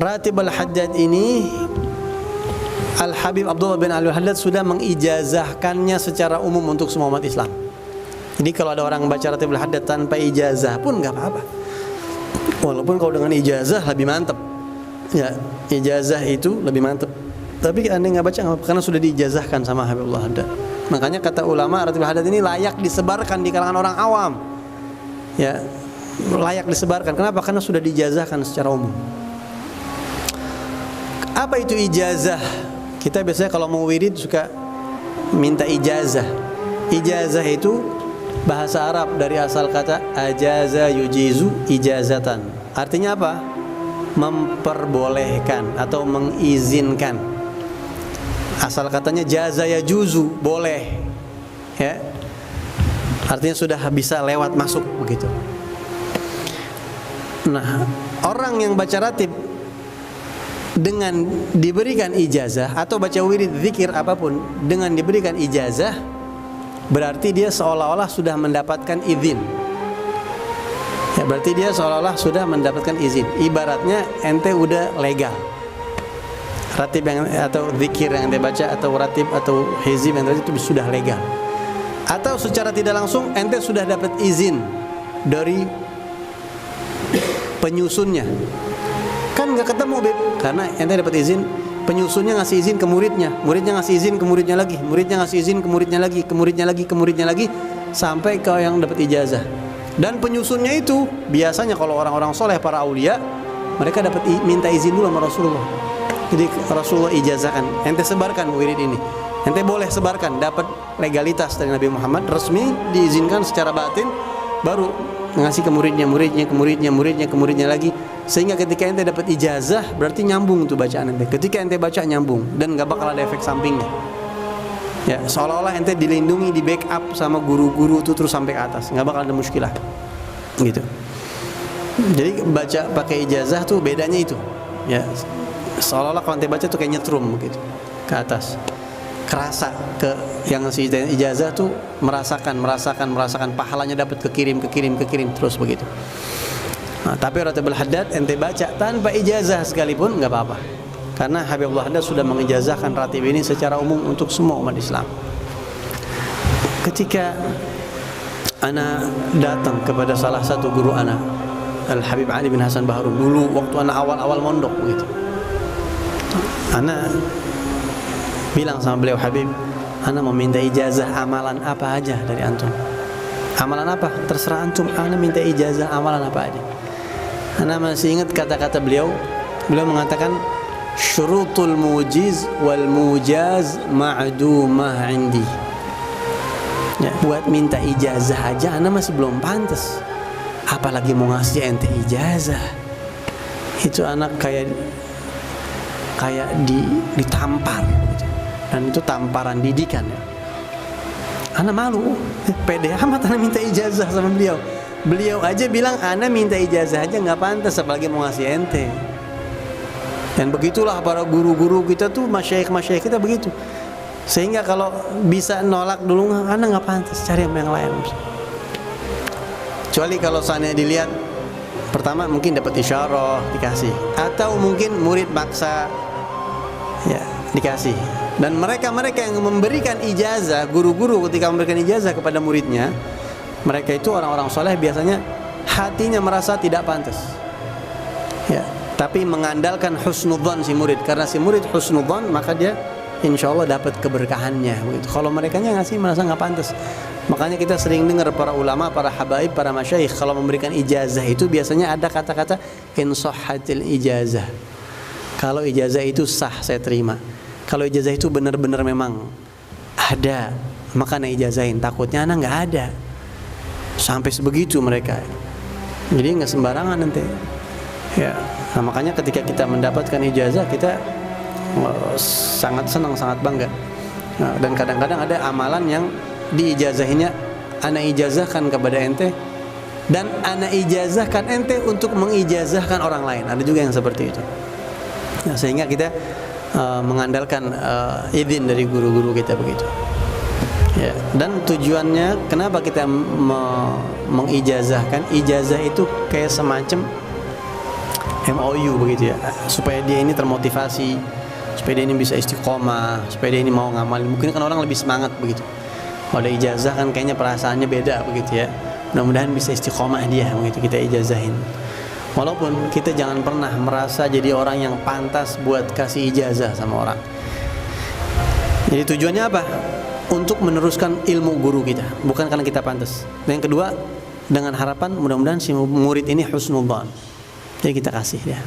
Ratib Al-Haddad ini Al-Habib Abdullah bin Al-Haddad sudah mengijazahkannya secara umum untuk semua umat Islam. Jadi kalau ada orang baca Ratib Al-Haddad tanpa ijazah pun nggak apa-apa. Walaupun kalau dengan ijazah lebih mantap. Ya, ijazah itu lebih mantap. Tapi anda nggak baca nggak apa-apa karena sudah diijazahkan sama Habibullah Haddad. Makanya kata ulama Ratib Al-Haddad ini layak disebarkan di kalangan orang awam. Ya, layak disebarkan. Kenapa? Karena sudah diijazahkan secara umum. Apa itu ijazah? Kita biasanya kalau mau wirid suka minta ijazah. Ijazah itu bahasa Arab dari asal kata ajaza yujizu ijazatan. Artinya apa? Memperbolehkan atau mengizinkan. Asal katanya jaza yajuzu, boleh. Ya. Artinya sudah bisa lewat masuk begitu. Nah, orang yang baca ratib dengan diberikan ijazah atau baca wirid zikir apapun dengan diberikan ijazah, berarti dia seolah-olah sudah mendapatkan izin. Ya, berarti dia seolah-olah sudah mendapatkan izin. Ibaratnya ente udah legal. Ratib yang atau zikir yang ente baca atau ratib atau hizib yang itu sudah legal. Atau secara tidak langsung ente sudah dapat izin dari penyusunnya. Kan nggak ketemu Beb, karena ente dapat izin, penyusunnya ngasih izin ke muridnya, muridnya ngasih izin ke muridnya lagi, muridnya ngasih izin ke muridnya lagi, ke muridnya lagi, ke muridnya lagi, sampai ke yang dapat ijazah. Dan penyusunnya itu biasanya kalau orang-orang soleh, para aulia, mereka dapat minta izin dulu sama Rasulullah. Jadi Rasulullah ijazahkan, ente sebarkan wirid ini, ente boleh sebarkan, dapat legalitas dari Nabi Muhammad, resmi diizinkan secara batin, baru ngasih ke muridnya, ke muridnya lagi. Sehingga ketika ente dapat ijazah berarti nyambung tuh bacaan ente. Ketika ente baca nyambung dan nggak bakal ada efek sampingnya. Ya, seolah-olah ente dilindungi, di backup sama guru-guru tuh terus sampai ke atas, nggak bakal ada muskilah. Gitu. Jadi baca pakai ijazah tuh bedanya itu. Ya, seolah-olah kalau ente baca tuh kayak nyetrum gitu ke atas. Kerasa ke yang ngasih ijazah tuh merasakan pahalanya dapat kekirim terus begitu. Nah, tapi Ratib Al-Haddad ente baca tanpa ijazah sekalipun nggak apa-apa, karena Habibullah Haddad sudah mengijazahkan ratib ini secara umum untuk semua umat Islam. Ketika ana datang kepada salah satu guru ana, Al-Habib Ali bin Hasan Baharun, dulu waktu ana awal-awal mondok begitu, ana bilang sama beliau, Habib, ana mau minta ijazah amalan apa aja dari antum. Amalan apa? Terserah antum, ana minta ijazah amalan apa aja. Ana masih ingat kata-kata beliau mengatakan syurutul mujiz wal mujaz ma'dumah indi. Ya, buat minta ijazah aja ana masih belum pantas, apalagi mau ngasih ente ijazah. Itu anak kayak ditampar gitu. Dan itu tamparan didikan ya. Ana malu, pede amat ana minta ijazah sama beliau. Beliau aja bilang ana minta ijazah aja nggak pantas, apalagi mau ngasih ente. Dan begitulah para guru-guru kita tuh, masyayikh kita begitu. Sehingga kalau bisa nolak dulu, ana nggak pantas, cari yang lain. Kecuali kalau seandainya dilihat, pertama mungkin dapat isyarah dikasih, atau mungkin murid maksa ya dikasih. Dan mereka yang memberikan ijazah, guru-guru ketika memberikan ijazah kepada muridnya, mereka itu orang-orang soleh biasanya hatinya merasa tidak pantas. Ya, tapi mengandalkan husnudzan si murid, karena si murid husnudzan maka dia insya Allah dapat keberkahannya. Begitu. Kalau mereka ngasih merasa nggak pantas. Makanya kita sering dengar para ulama, para habaib, para masyayikh kalau memberikan ijazah itu biasanya ada kata-kata insahhatil ijazah. Kalau ijazah itu sah, saya terima. Kalau ijazah itu benar-benar memang ada, maka ana ijazahin. Takutnya ana nggak ada. Sampai sebegitu mereka. Jadi nggak sembarangan nanti. Ya, nah makanya ketika kita mendapatkan ijazah kita sangat senang, sangat bangga. Nah, dan kadang-kadang ada amalan yang diijazahinya ana ijazahkan kepada ente, dan ana ijazahkan ente untuk mengijazahkan orang lain. Ada juga yang seperti itu. Nah, sehingga kita mengandalkan izin dari guru-guru kita begitu. Ya, dan tujuannya kenapa kita mengijazahkan? Ijazah itu kayak semacam MOU begitu ya, supaya dia ini termotivasi, supaya dia ini bisa istiqomah, supaya dia ini mau ngamalin. Mungkin kan orang lebih semangat begitu. Kalau ada ijazah kan kayaknya perasaannya beda begitu ya. Mudah-mudahan bisa istiqomah dia begitu kita ijazahin. Walaupun kita jangan pernah merasa jadi orang yang pantas buat kasih ijazah sama orang. Jadi tujuannya apa? Untuk meneruskan ilmu guru kita, bukan karena kita pantas. Dan yang kedua, dengan harapan mudah-mudahan si murid ini husnudzan. Jadi kita kasih dia.